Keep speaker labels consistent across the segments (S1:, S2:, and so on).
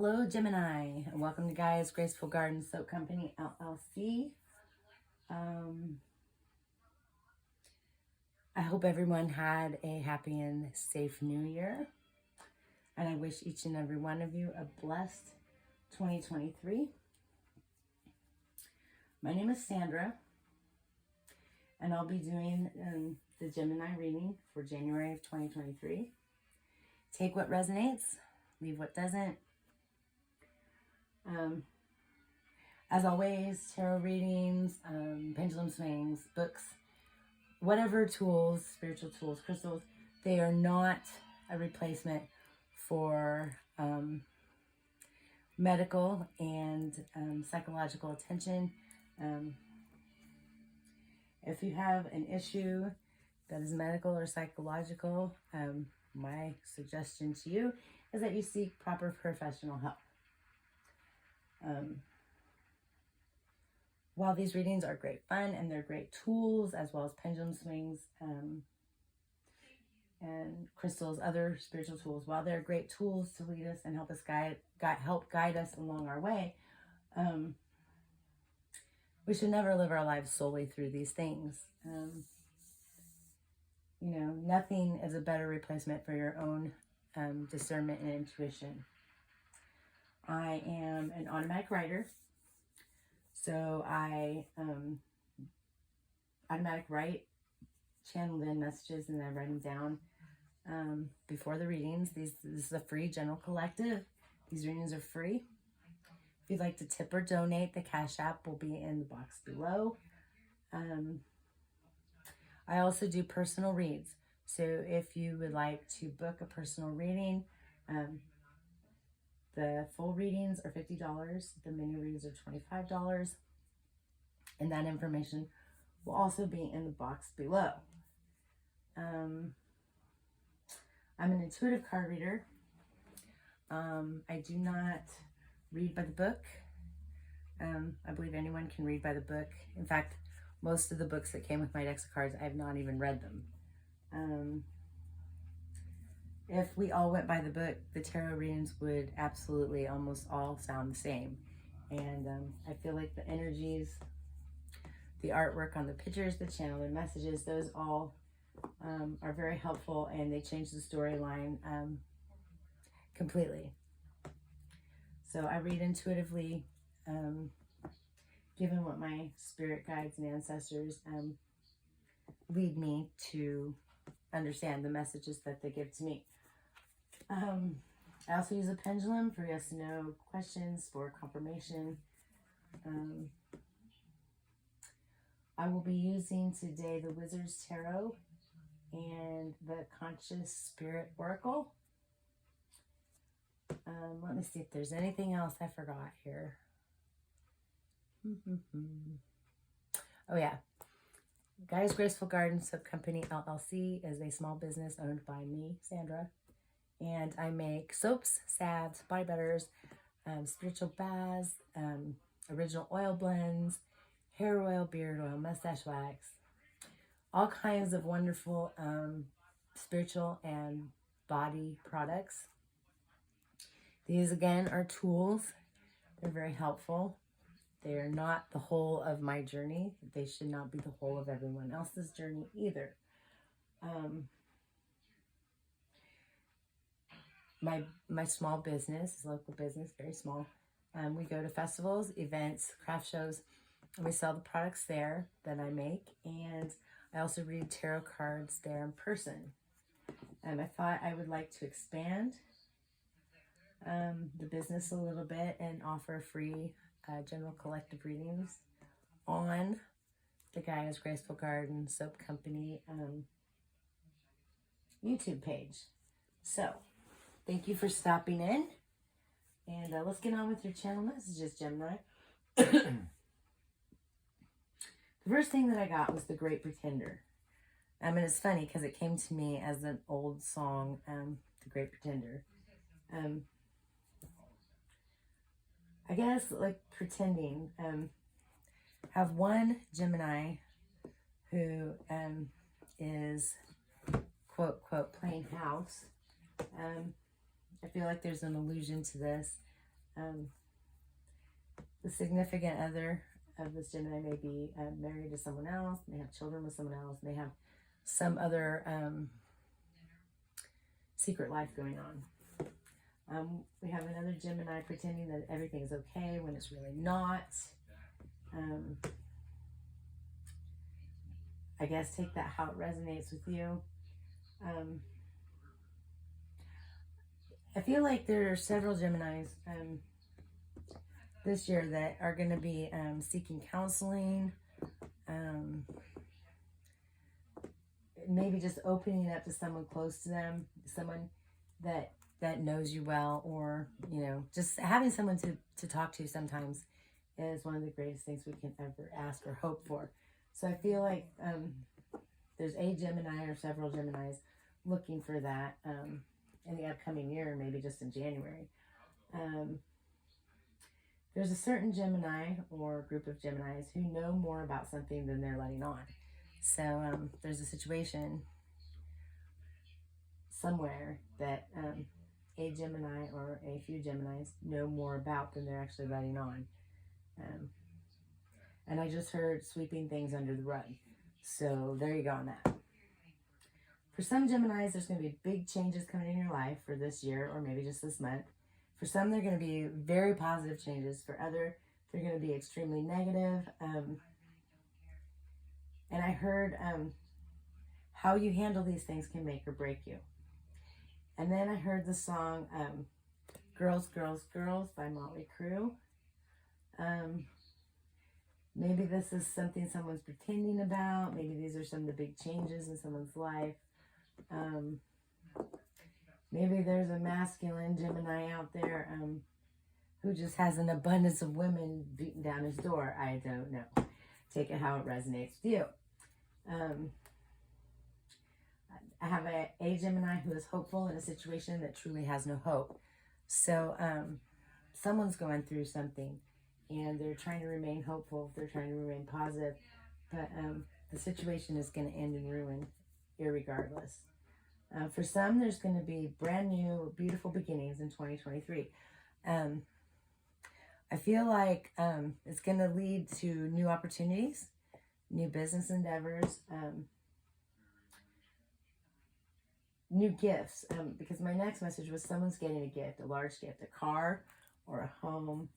S1: Hello, Gemini, and welcome to Gaia's Graceful Garden Soap Company, LLC. I hope everyone had a happy and safe new year, and I wish each and every one of you a blessed 2023. My name is Sandra, and I'll be doing the Gemini reading for January of 2023. Take what resonates, leave what doesn't. As always, tarot readings, pendulum swings, books, whatever tools, spiritual tools, crystals, they are not a replacement for medical and psychological attention. If you have an issue that is medical or psychological, my suggestion to you is that you seek proper professional help. While these readings are great fun and they're great tools, as well as pendulum swings and crystals, other spiritual tools, while they're great tools to lead us and help us help guide us along our way, we should never live our lives solely through these things. Nothing is a better replacement for your own discernment and intuition. I am an automatic writer, so I automatic write, channel in messages, and then write them down before the readings. This is a free general collective. These readings are free. If you'd like to tip or donate, the Cashapp will be in the box below. I also do personal reads, so if you would like to book a personal reading, the full readings are $50. The mini reads are $25. And that information will also be in the box below. I'm an intuitive card reader. I do not read by the book. I believe anyone can read by the book. In fact, most of the books that came with my decks of cards, I have not even read them. If we all went by the book, the tarot readings would absolutely almost all sound the same. And I feel like the energies, the artwork on the pictures, the channel and messages, those all are very helpful, and they change the storyline completely. So I read intuitively, given what my spirit guides and ancestors lead me to understand the messages that they give to me. I also use a pendulum for yes and no questions, for confirmation. I will be using today the Wizard's Tarot and the Conscious Spirit Oracle. Let me see if there's anything else I forgot here. Oh yeah. Gaia's Graceful Garden Soap Company, LLC is a small business owned by me, Sandra. And I make soaps, salves, body butters, spiritual baths, original oil blends, hair oil, beard oil, mustache wax, all kinds of wonderful spiritual and body products. These, again, are tools. They're very helpful. They are not the whole of my journey. They should not be the whole of everyone else's journey either. My small business is local business, very small. We go to festivals, events, craft shows, and we sell the products there that I make. And I also read tarot cards there in person. I thought I would like to expand the business a little bit and offer free general collective readings on the Gaia's Graceful Garden Soap Company YouTube page. So, thank you for stopping in, and let's get on with your channel messages, Gemini. The first thing that I got was The Great Pretender. And it's funny because it came to me as an old song, The Great Pretender. I guess, like, pretending. Have one Gemini who is, quote, playing house. I feel like there's an allusion to this. The significant other of this Gemini may be married to someone else, may have children with someone else, may have some other secret life going on. We have another Gemini pretending that everything's okay when it's really not. I guess take that how it resonates with you. I feel like there are several Geminis this year that are going to be seeking counseling, maybe just opening up to someone close to them, someone that knows you well, or, you know, just having someone to talk to sometimes is one of the greatest things we can ever ask or hope for. So I feel like there's a Gemini or several Geminis looking for that in the upcoming year, maybe just in January. There's a certain Gemini or group of Geminis who know more about something than they're letting on. So there's a situation somewhere that a Gemini or a few Geminis know more about than they're actually letting on. And I just heard sweeping things under the rug. So there you go on that. For some Geminis, there's going to be big changes coming in your life for this year, or maybe just this month. For some, they're going to be very positive changes. For other, they're going to be extremely negative. And I heard how you handle these things can make or break you. And then I heard the song Girls, Girls, Girls by Motley Crue. Maybe this is something someone's pretending about. Maybe these are some of the big changes in someone's life. Maybe there's a masculine Gemini out there who just has an abundance of women beating down his door. I don't know. Take it how it resonates with you. I have a Gemini who is hopeful in a situation that truly has no hope. So someone's going through something and they're trying to remain hopeful. They're trying to remain positive. But the situation is going to end in ruin irregardless. For some, there's going to be brand new, beautiful beginnings in 2023. I feel like it's going to lead to new opportunities, new business endeavors, new gifts. Because my next message was someone's getting a gift, a large gift, a car or a home.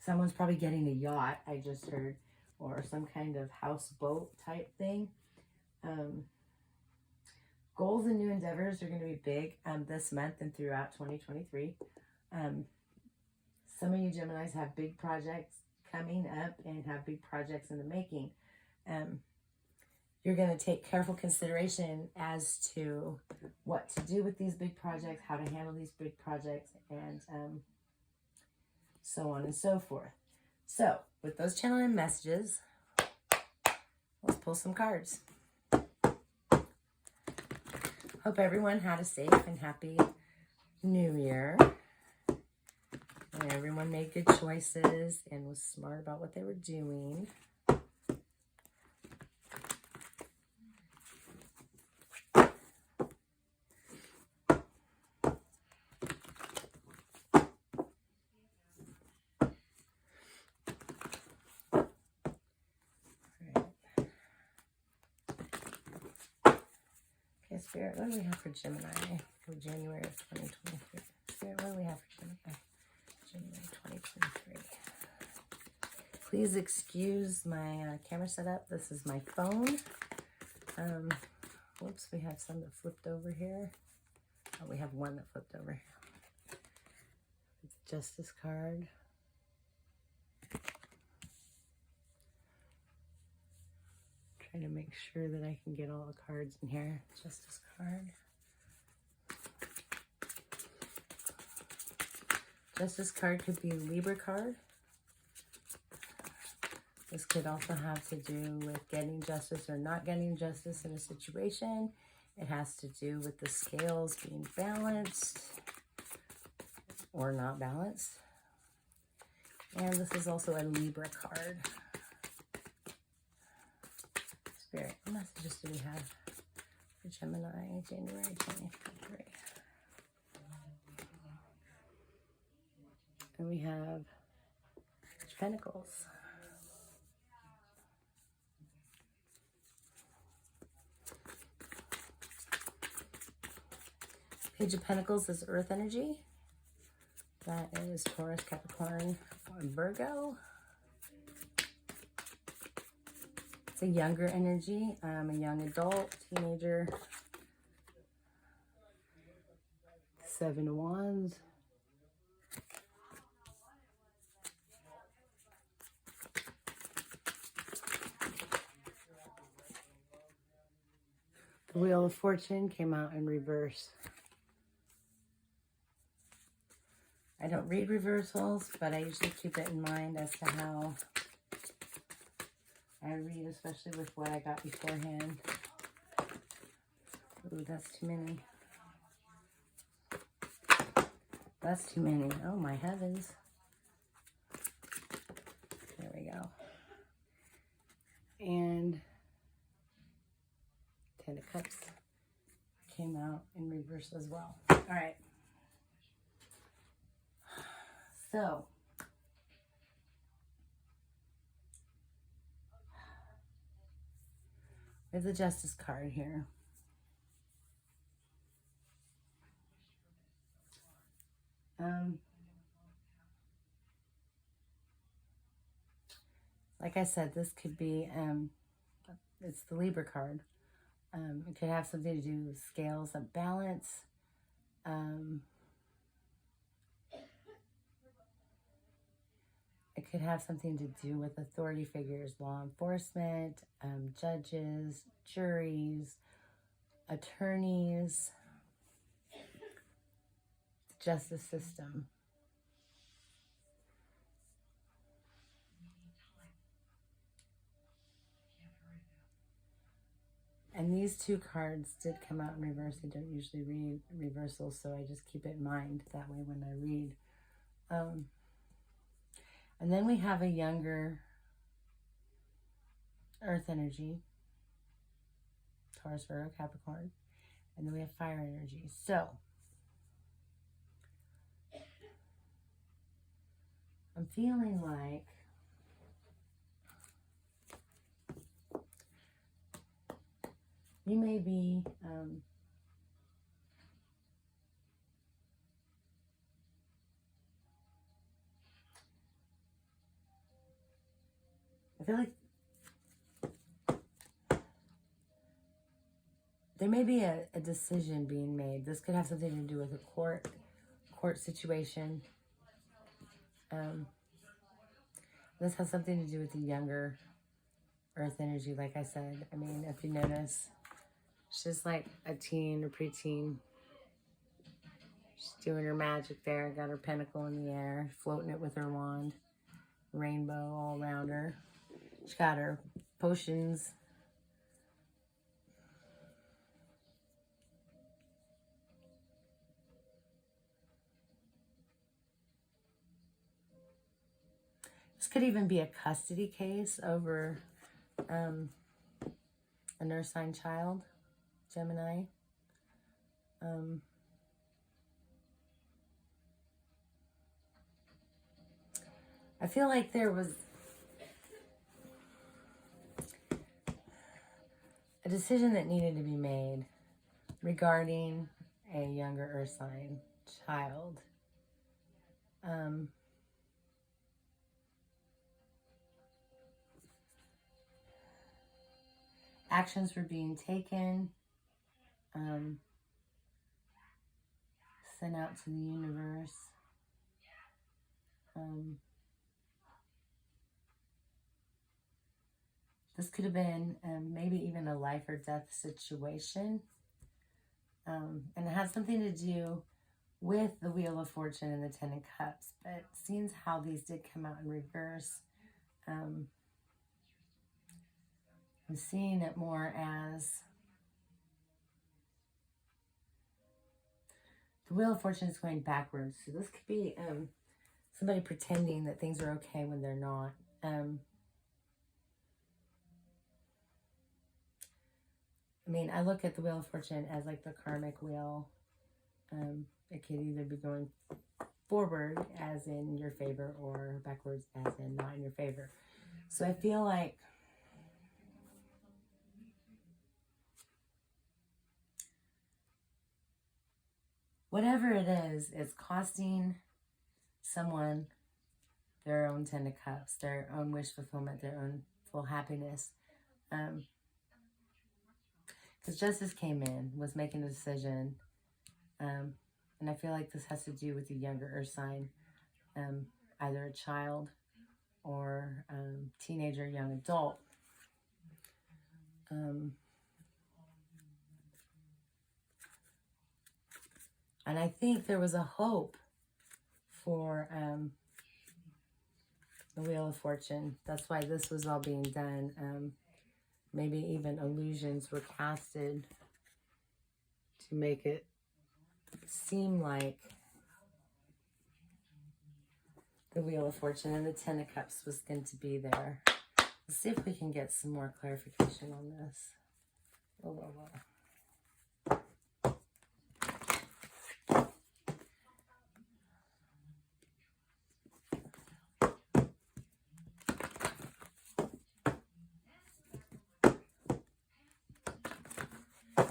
S1: Someone's probably getting a yacht, I just heard, or some kind of houseboat type thing. Goals and new endeavors are going to be big this month and throughout 2023. Some of you Geminis have big projects coming up and have big projects in the making. You're going to take careful consideration as to what to do with these big projects, how to handle these big projects, and so on and so forth. So, with those channeling messages, let's pull some cards. Hope everyone had a safe and happy New Year. And everyone made good choices and was smart about what they were doing. Spirit, what do we have for Gemini for January of 2023? Spirit, what do we have for Gemini? January 2023. Please excuse my camera setup. This is my phone. Whoops, we have some that flipped over here. Oh, we have one that flipped over here. It's Justice card. Trying to make sure that I can get all the cards in here. Justice card. Justice card could be a Libra card. This could also have to do with getting justice or not getting justice in a situation. It has to do with the scales being balanced or not balanced. And this is also a Libra card. Spirit, what messages do we have for Gemini, January 2023? And we have Pentacles. Page of Pentacles is Earth energy. That is Taurus, Capricorn, and Virgo. It's a younger energy, a young adult, teenager. 7 of Wands. The Wheel of Fortune came out in reverse. I don't read reversals, but I usually keep it in mind as to how I read, especially with what I got beforehand. Ooh, that's too many. That's too many. Oh, my heavens. There we go. And 10 of Cups came out in reverse as well. All right. So, we have the Justice card here. Like I said, this could be, it's the Libra card. It could have something to do with scales of balance. It could have something to do with authority figures, law enforcement, judges, juries, attorneys, justice system. And these two cards did come out in reverse. I don't usually read reversals, so I just keep it in mind that way when I read. And then we have a younger Earth energy, Taurus, Virgo, Capricorn. And then we have fire energy. So, I'm feeling like you may be I feel like there may be a decision being made. This could have something to do with a court situation. This has something to do with the younger Earth energy, like I said. I mean, if you notice, she's like a teen or preteen. She's doing her magic there. Got her pentacle in the air, floating it with her wand. Rainbow all around her. She's got her potions. This could even be a custody case over an earth sign child, Gemini. I feel like there was a decision that needed to be made regarding a younger earth sign child. Actions were being taken, sent out to the universe. This could have been maybe even a life or death situation. And it has something to do with the Wheel of Fortune and the 10 of Cups. But seeing how these did come out in reverse, I'm seeing it more as the Wheel of Fortune is going backwards. So this could be somebody pretending that things are okay when they're not. I mean, I look at the Wheel of Fortune as like the karmic wheel. It could either be going forward as in your favor or backwards as in not in your favor. So I feel like whatever it is, it's costing someone their own 10 of cups, their own wish fulfillment, their own full happiness. Because justice came in, was making a decision. And I feel like this has to do with the younger earth sign, either a child or teenager, young adult. And I think there was a hope for the Wheel of Fortune. That's why this was all being done. Maybe even illusions were casted to make it seem like the Wheel of Fortune and the Ten of Cups was going to be there. Let's see if we can get some more clarification on this. Whoa, whoa, whoa.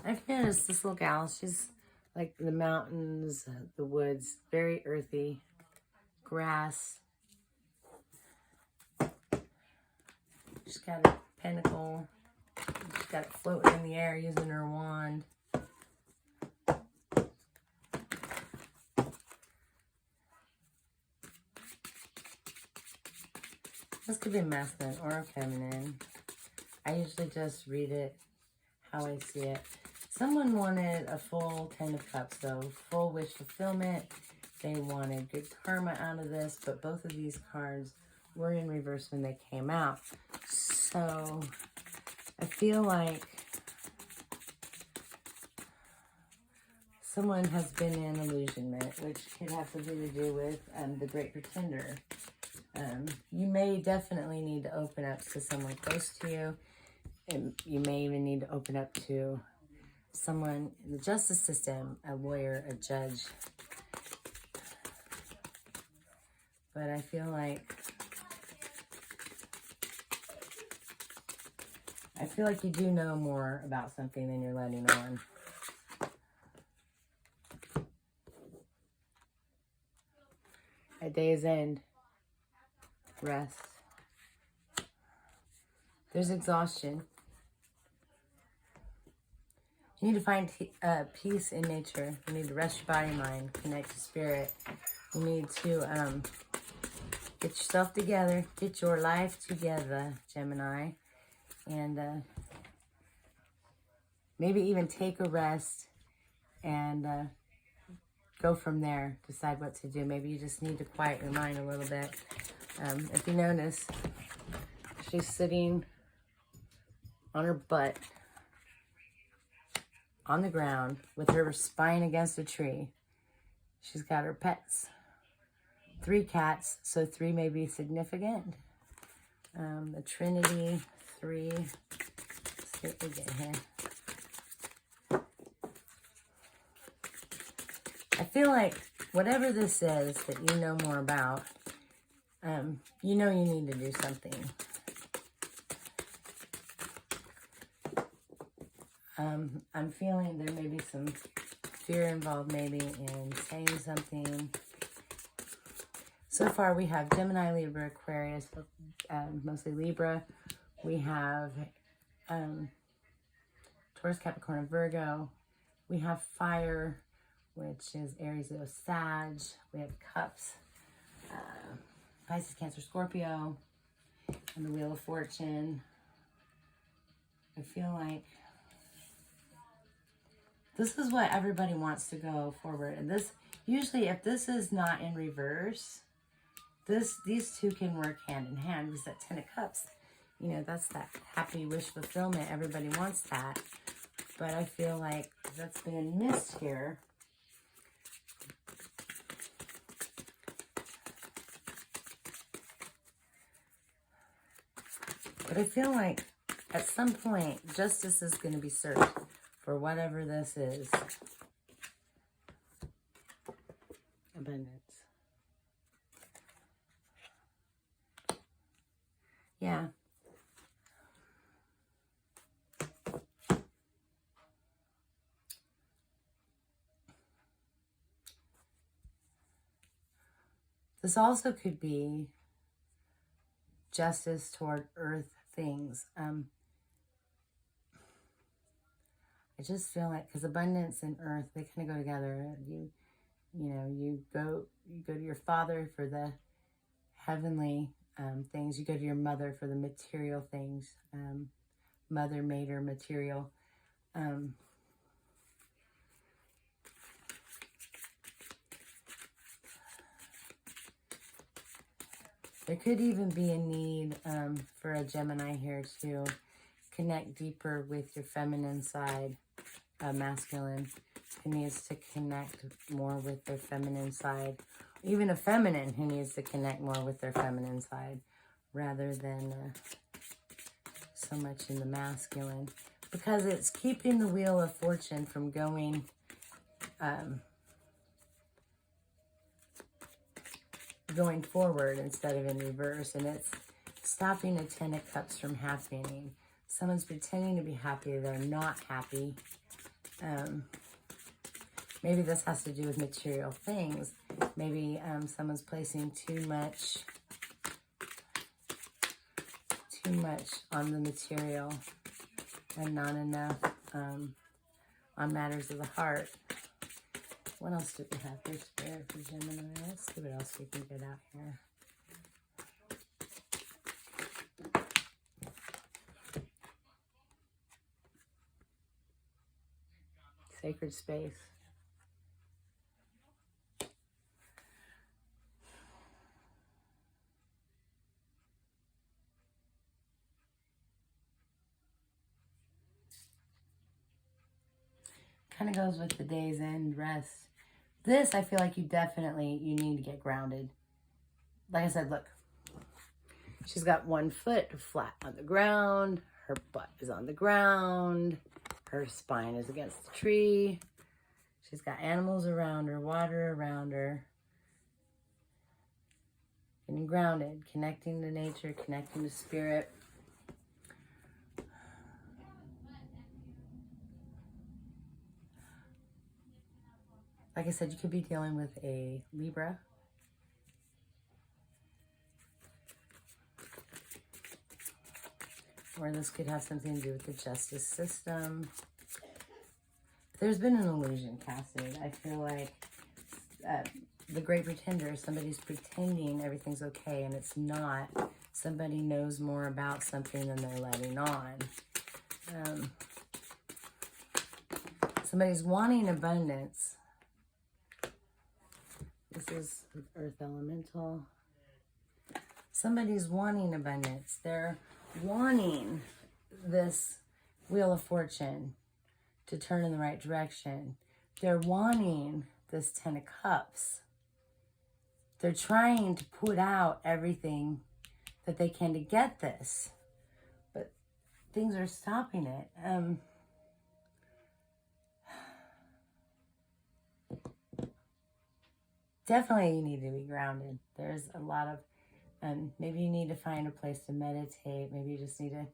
S1: I've noticed this little gal, she's like the mountains, the woods, very earthy, grass. She's got a pentacle. She's got it floating in the air using her wand. This could be masculine or feminine. I usually just read it how I see it. Someone wanted a full 10 of cups, though. Full wish fulfillment. They wanted good karma out of this, but both of these cards were in reverse when they came out. So I feel like someone has been in illusionment, which could have something to do with the Great Pretender. You may definitely need to open up to someone close to you. And you may even need to open up to someone in the justice system, a lawyer, a judge. But I feel like you do know more about something than you're letting on. At day's end, rest. There's exhaustion. You need to find peace in nature. You need to rest your body, mind, connect to spirit. You need to get yourself together, get your life together, Gemini, and maybe even take a rest and go from there. Decide what to do. Maybe you just need to quiet your mind a little bit. If you notice, she's sitting on her butt on the ground with her spine against a tree. She's got her pets. 3 cats, so 3 may be significant. The Trinity, 3. Let's see what we get here. I feel like whatever this is that you know more about, you know you need to do something. I'm feeling there may be some fear involved maybe in saying something. So far we have Gemini, Libra, Aquarius, mostly Libra. We have Taurus, Capricorn, and Virgo. We have fire, which is Aries, Leo, Sag. We have cups, Pisces, Cancer, Scorpio, and the Wheel of Fortune. I feel like this is what everybody wants to go forward. And this, usually if this is not in reverse, these two can work hand in hand, because that 10 of cups, you know, that's that happy wish fulfillment. Everybody wants that. But I feel like that's being missed here. But I feel like at some point, justice is going to be served for whatever this is. Abundance. Yeah. This also could be justice toward earth things. I just feel like, because abundance and earth, they kind of go together. You know, you go to your father for the heavenly things. You go to your mother for the material things. Mother made her material. There could even be a need for a Gemini here to connect deeper with your feminine side. Masculine who needs to connect more with their feminine side. Even a feminine who needs to connect more with their feminine side rather than so much in the masculine. Because it's keeping the wheel of fortune from going going forward instead of in reverse, and it's stopping a 10 of Cups from happening. Someone's pretending to be happy, they're not happy. Maybe this has to do with material things. Maybe someone's placing too much on the material and not enough on matters of the heart. What else do we have for Spirit for Gemini? Let's see what else we can get out here. Sacred space. Kind of goes with the day's end rest. This, I feel like you need to get grounded. Like I said, look. She's got one foot flat on the ground. Her butt is on the ground. Her spine is against the tree. She's got animals around her, water around her. Getting grounded, connecting to nature, connecting to spirit. Like I said, you could be dealing with a Libra. Or this could have something to do with the justice system. There's been an illusion casted. I feel like the Great Pretender, somebody's pretending everything's okay and it's not. Somebody knows more about something than they're letting on. Somebody's wanting abundance. This is Earth Elemental. Somebody's wanting abundance. They're wanting this Wheel of Fortune to turn in the right direction. They're wanting this 10 of Cups. They're trying to put out everything that they can to get this. But things are stopping it. Definitely you need to be grounded. There's a lot of, maybe you need to find a place to meditate. Maybe you just need to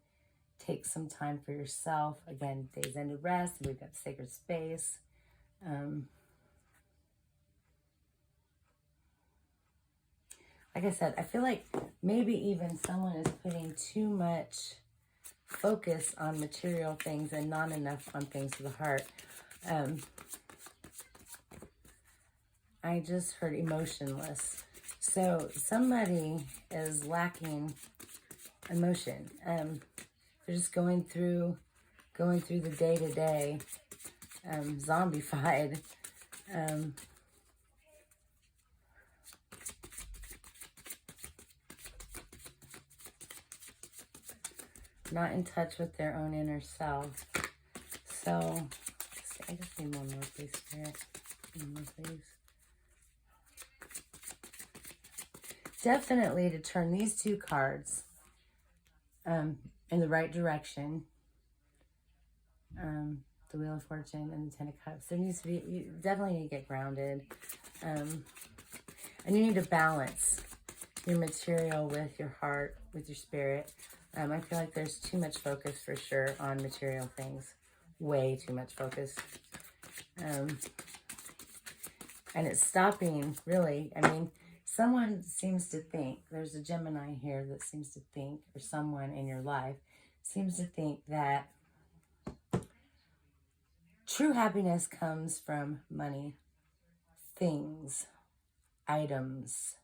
S1: take some time for yourself. Again, days end of rest. We've got sacred space. Like I said, I feel like maybe even someone is putting too much focus on material things and not enough on things of the heart. I just heard emotionless. So somebody is lacking emotion. They're just going through the day-to-day, zombified. Not in touch with their own inner self. So, I just need one more, please, Spirit. One more, please. Definitely to turn these two cards in the right direction. The Wheel of Fortune and the 10 of Cups. There needs to be, you definitely need to get grounded. And you need to balance. your material with your heart, with your spirit. I feel like there's too much focus for sure on material things. Way too much focus. And it's stopping, really. I mean, someone seems to think, there's a Gemini here that seems to think, or someone in your life seems to think that true happiness comes from money, things, items,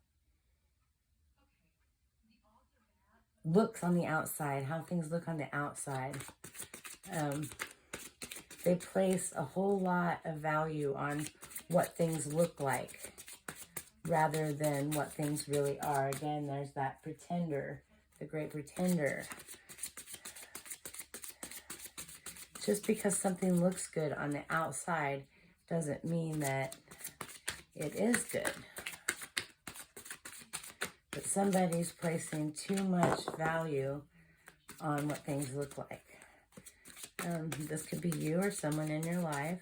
S1: looks on the outside, how things look on the outside. They place a whole lot of value on what things look like rather than what things really are. Again, there's that pretender, the great pretender. Just because something looks good on the outside doesn't mean that it is good. But somebody's placing too much value on what things look like. This could be you or someone in your life,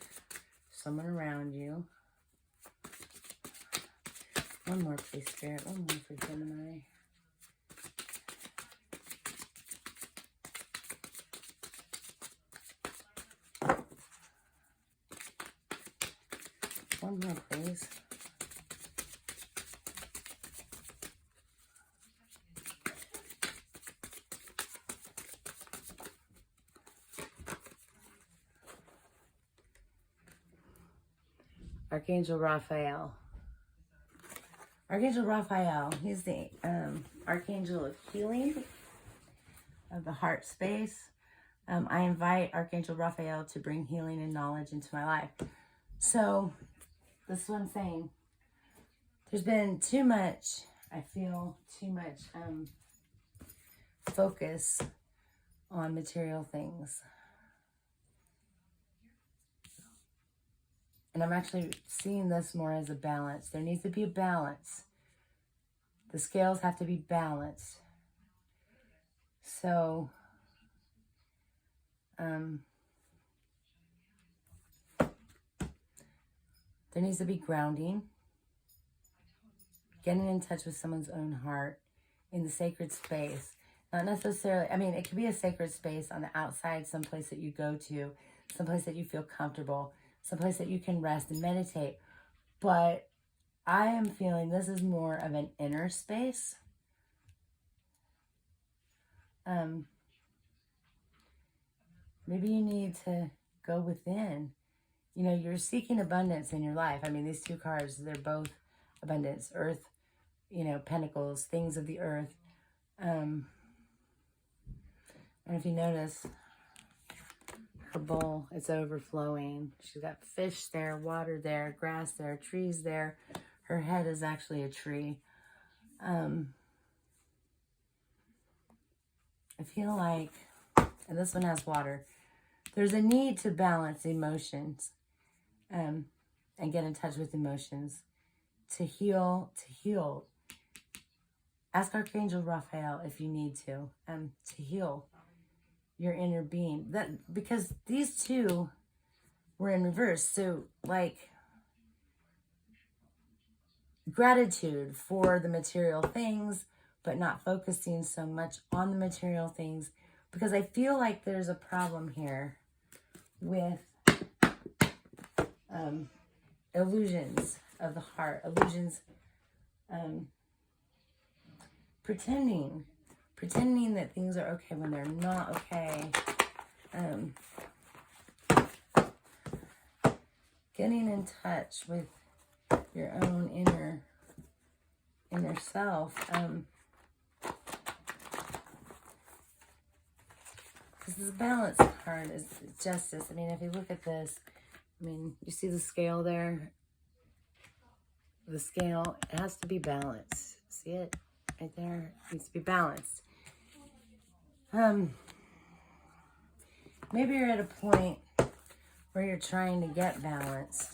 S1: someone around you. One more, please, Spirit. One more for Gemini. One more, please. Archangel Raphael. Archangel Raphael, he's the Archangel of healing, of the heart space. I invite Archangel Raphael to bring healing and knowledge into my life. So, this is what I'm saying. There's been too much, I feel, too much focus on material things. And I'm actually seeing this more as a balance. There needs to be a balance. The scales have to be balanced. So, there needs to be grounding. Getting in touch with someone's own heart in the sacred space. Not necessarily, I mean, it could be a sacred space on the outside, someplace that you go to, someplace that you feel comfortable, someplace that you can rest and meditate. But I am feeling this is more of an inner space. Maybe you need to go within. You know, you're seeking abundance in your life. I mean, these two cards, they're both abundance. Earth, you know, pentacles, things of the earth. And if you notice, her bowl, it's overflowing. She's got fish there, water there, grass there, trees there. Her head is actually a tree. I feel like, and this one has water, there's a need to balance emotions and get in touch with emotions. To heal. Ask Archangel Raphael if you need to heal your inner being. That because these two were in reverse. So like gratitude for the material things, but not focusing so much on the material things, because I feel like there's a problem here with illusions of the heart, illusions, pretending that things are okay when they're not okay. Getting in touch with your own inner self. This is a balance card, is justice. I mean, if you look at this, I mean, you see the scale there? The scale, it has to be balanced. See it right there? It needs to be balanced. Maybe you're at a point where you're trying to get balanced.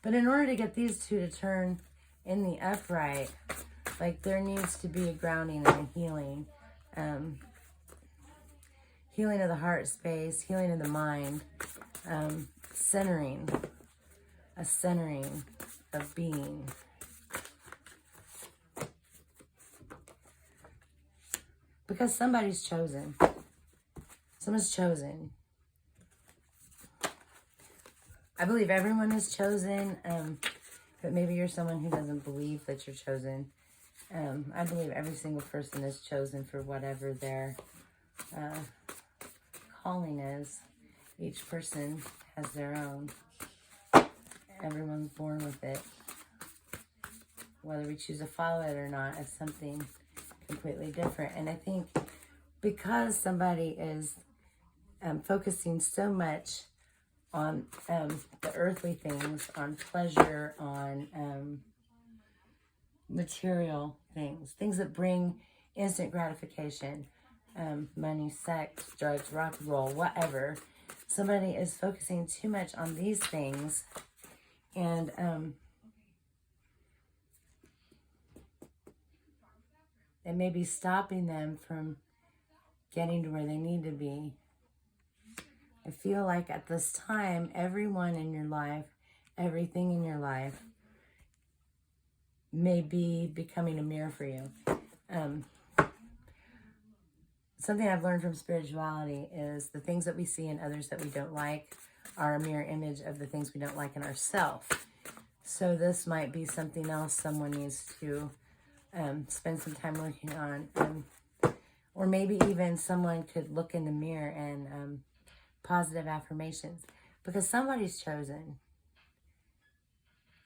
S1: But in order to get these two to turn in the upright, like there needs to be a grounding and a healing. Healing of the heart space, healing of the mind, centering, a centering of being. Because somebody's chosen. Someone's chosen. I believe everyone is chosen, but maybe you're someone who doesn't believe that you're chosen. I believe every single person is chosen for whatever their calling is. Each person has their own. Everyone's born with it. Whether we choose to follow it or not is something completely different. And I think because somebody is focusing so much on the earthly things, on pleasure, on material things, things that bring instant gratification, money, sex, drugs, rock and roll, whatever. Somebody is focusing too much on these things, and it may be stopping them from getting to where they need to be. I feel like at this time, everyone in your life, everything in your life may be becoming a mirror for you. Something I've learned from spirituality is the things that we see in others that we don't like are a mirror image of the things we don't like in ourselves. So this might be something else someone needs to spend some time working on. Or maybe even someone could look in the mirror and positive affirmations. Because somebody's chosen.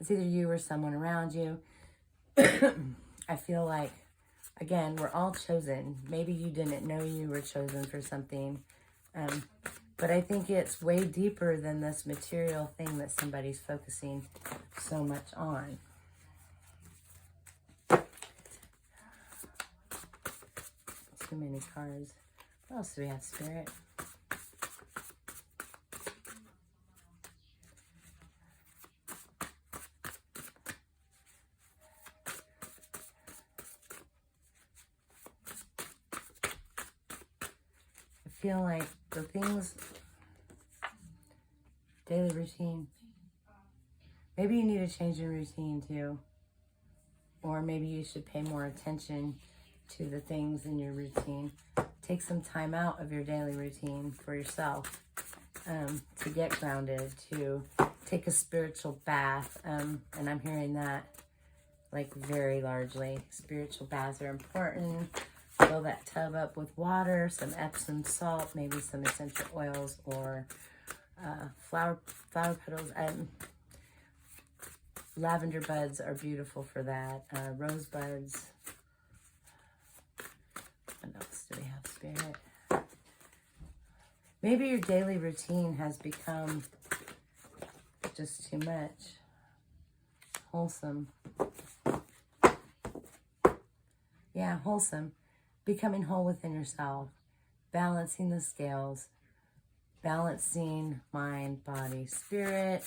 S1: It's either you or someone around you. I feel like, again, we're all chosen. Maybe you didn't know you were chosen for something. But I think it's way deeper than this material thing that somebody's focusing so much on. Too many cards. What else do we have, Spirit? I feel like the things, daily routine, maybe you need to change your routine too. Or maybe you should pay more attention to the things in your routine. Take some time out of your daily routine for yourself to get grounded, to take a spiritual bath. And I'm hearing that like very largely. Spiritual baths are important. Fill that tub up with water, some Epsom salt, maybe some essential oils or flower petals. Lavender buds are beautiful for that. Rose buds. What else do we have, Spirit? Maybe your daily routine has become just too much. Wholesome. Yeah, wholesome. Becoming whole within yourself. Balancing the scales. Balancing mind, body, spirit.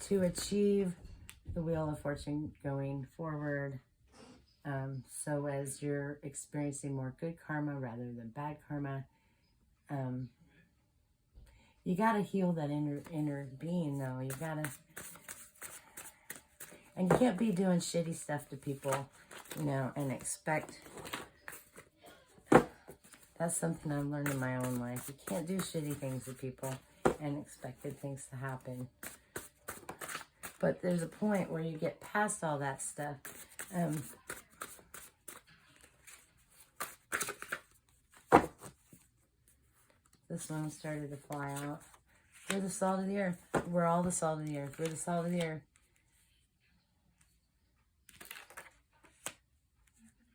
S1: To achieve the wheel of fortune going forward. So as you're experiencing more good karma rather than bad karma, you got to heal that inner being, though. You got to, and you can't be doing shitty stuff to people, you know, and expect. That's something I've learned in my own life. You can't do shitty things to people and expect good things to happen. But there's a point where you get past all that stuff. This one started to fly out. We're the salt of the earth. We're all the salt of the earth. We're the salt of the earth.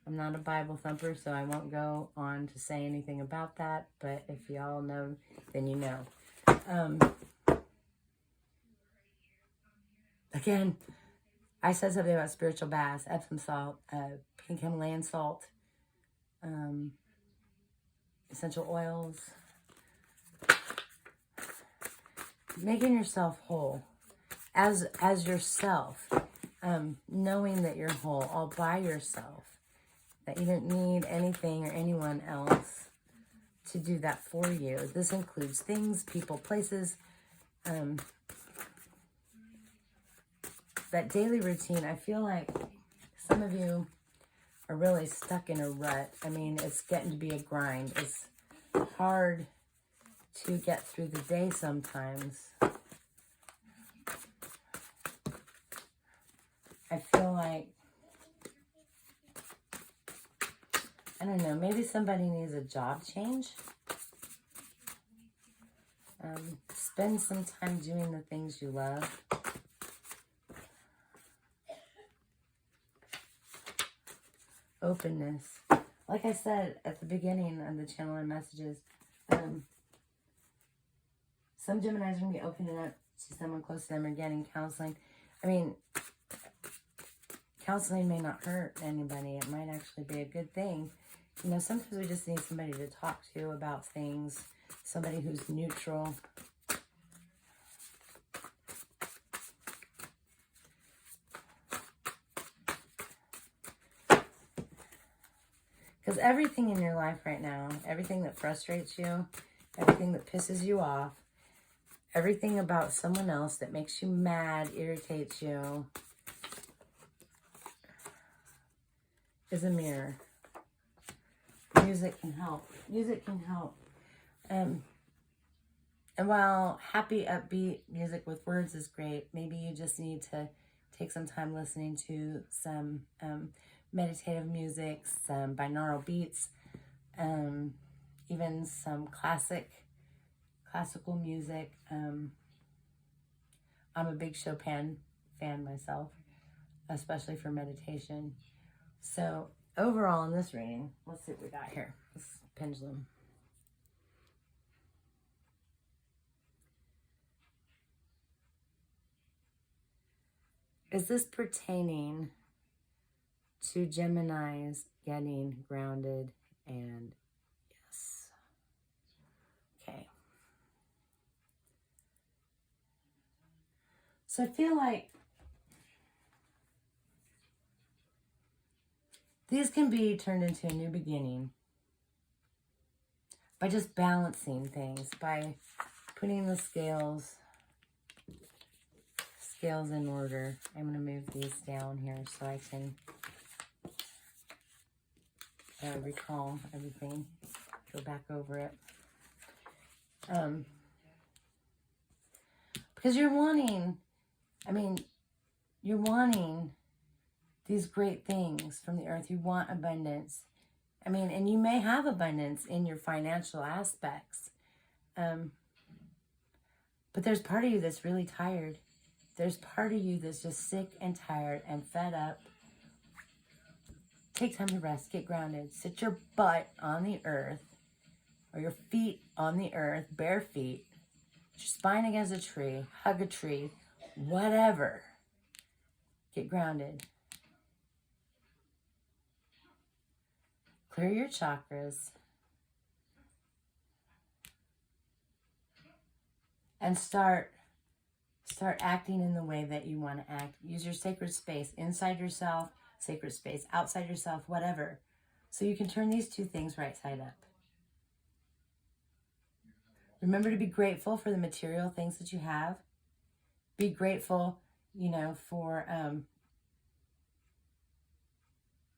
S1: I'm not a Bible thumper, so I won't go on to say anything about that. But if y'all know, then you know. Again, I said something about spiritual baths, Epsom salt, pink Himalayan salt, essential oils. Making yourself whole as yourself, knowing that you're whole all by yourself, that you don't need anything or anyone else to do that for you. This includes things, people, places, that daily routine. I feel like some of you are really stuck in a rut. I mean, it's getting to be a grind. It's hard to get through the day sometimes. I feel like, I don't know, maybe somebody needs a job change. Spend some time doing the things you love. Openness. Like I said at the beginning of the channel and messages, some Geminis are going to be opening up to someone close to them or getting counseling. I mean, counseling may not hurt anybody. It might actually be a good thing. You know, sometimes we just need somebody to talk to about things. Somebody who's neutral. Because everything in your life right now, everything that frustrates you, everything that pisses you off, everything about someone else that makes you mad, irritates you, is a mirror. Music can help. Music can help. And while happy, upbeat music with words is great, maybe you just need to take some time listening to some meditative music, some binaural beats, even some classical music. I'm a big Chopin fan myself, especially for meditation. So overall in this reading, let's see what we got here. This pendulum. Is this pertaining to Geminis getting grounded? And yes. Okay. So I feel like these can be turned into a new beginning by just balancing things, by putting the scales in order. I'm going to move these down here so I can recall everything, go back over it. Because you're wanting these great things from the earth. You want abundance. I mean, and you may have abundance in your financial aspects. But there's part of you that's really tired. There's part of you that's just sick and tired and fed up. Take time to rest. Get grounded. Sit your butt on the earth, or your feet on the earth, bare feet. Your spine against a tree. Hug a tree. Whatever. Get grounded. Clear your chakras. And start acting in the way that you want to act. Use your sacred space inside yourself, sacred space outside yourself, whatever. So you can turn these two things right side up. Remember to be grateful for the material things that you have. Be grateful, for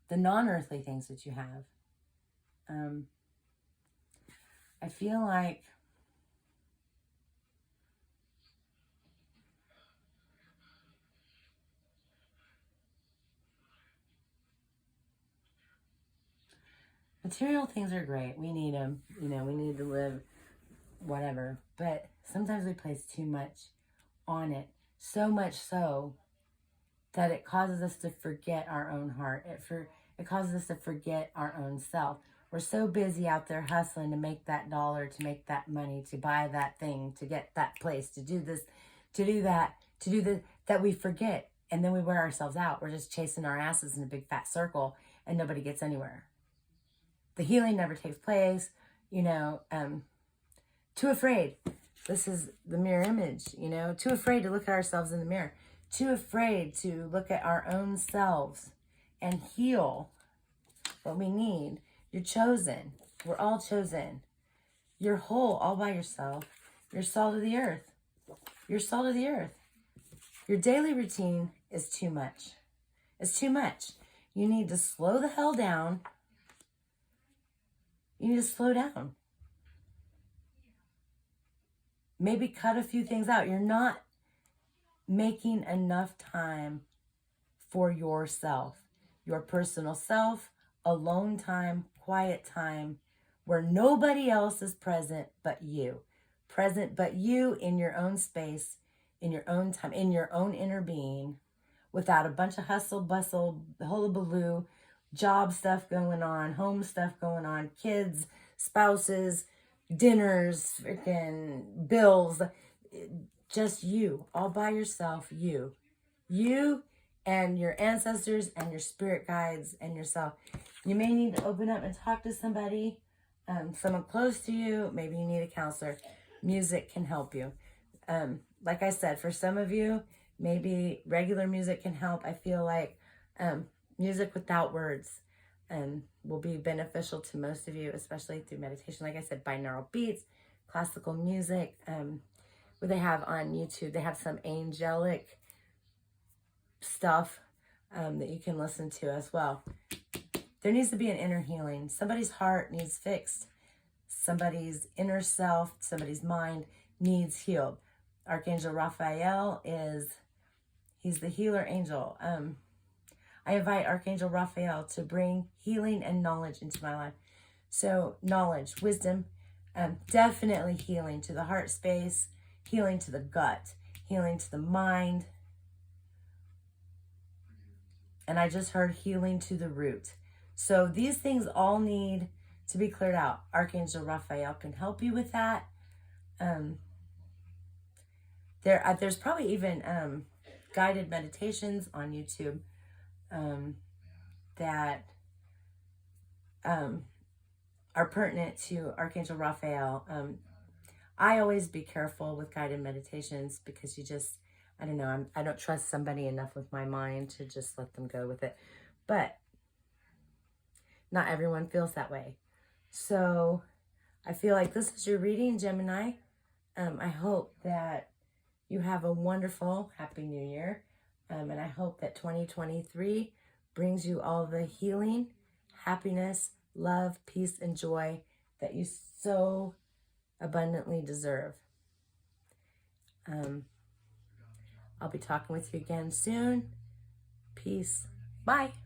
S1: the non-earthly things that you have. I feel like material things are great. We need them. We need to live, whatever. But sometimes we place too much on it. So much so that it causes us to forget our own heart. It causes us to forget our own self. We're so busy out there hustling to make that dollar, to make that money, to buy that thing, to get that place, to do this, to do that, that we forget. And then we wear ourselves out. We're just chasing our asses in a big fat circle and nobody gets anywhere. The healing never takes place, too afraid. This is the mirror image, too afraid to look at ourselves in the mirror, too afraid to look at our own selves and heal what we need. You're chosen. We're all chosen. You're whole all by yourself. You're salt of the earth. You're salt of the earth. Your daily routine is too much. It's too much. You need to slow the hell down. You need to slow down. Maybe cut a few things out. You're not making enough time for yourself, your personal self, alone time, quiet time, where nobody else is present but you. Present but you in your own space, in your own time, in your own inner being, without a bunch of hustle, bustle, hullabaloo, job stuff going on, home stuff going on, kids, spouses, dinners, freaking bills. Just you, all by yourself, you. You and your ancestors and your spirit guides and yourself. You may need to open up and talk to somebody, someone close to you. Maybe you need a counselor. Music can help you. Like I said, for some of you, maybe regular music can help. I feel like music without words will be beneficial to most of you, especially through meditation. Like I said, binaural beats, classical music. What they have on YouTube, they have some angelic stuff that you can listen to as well. There needs to be an inner healing. Somebody's heart needs fixed. Somebody's inner self, somebody's mind needs healed. Archangel Raphael he's the healer angel. I invite Archangel Raphael to bring healing and knowledge into my life. So knowledge, wisdom, definitely healing to the heart space, healing to the gut, healing to the mind. And I just heard healing to the root. So these things all need to be cleared out. Archangel Raphael can help you with that. There's probably even guided meditations on YouTube that are pertinent to Archangel Raphael. I always be careful with guided meditations because I don't know, I don't trust somebody enough with my mind to just let them go with it. But not everyone feels that way. So I feel like this is your reading, Gemini. I hope that you have a wonderful, happy new year. And I hope that 2023 brings you all the healing, happiness, love, peace, and joy that you so abundantly deserve. I'll be talking with you again soon. Peace. Bye.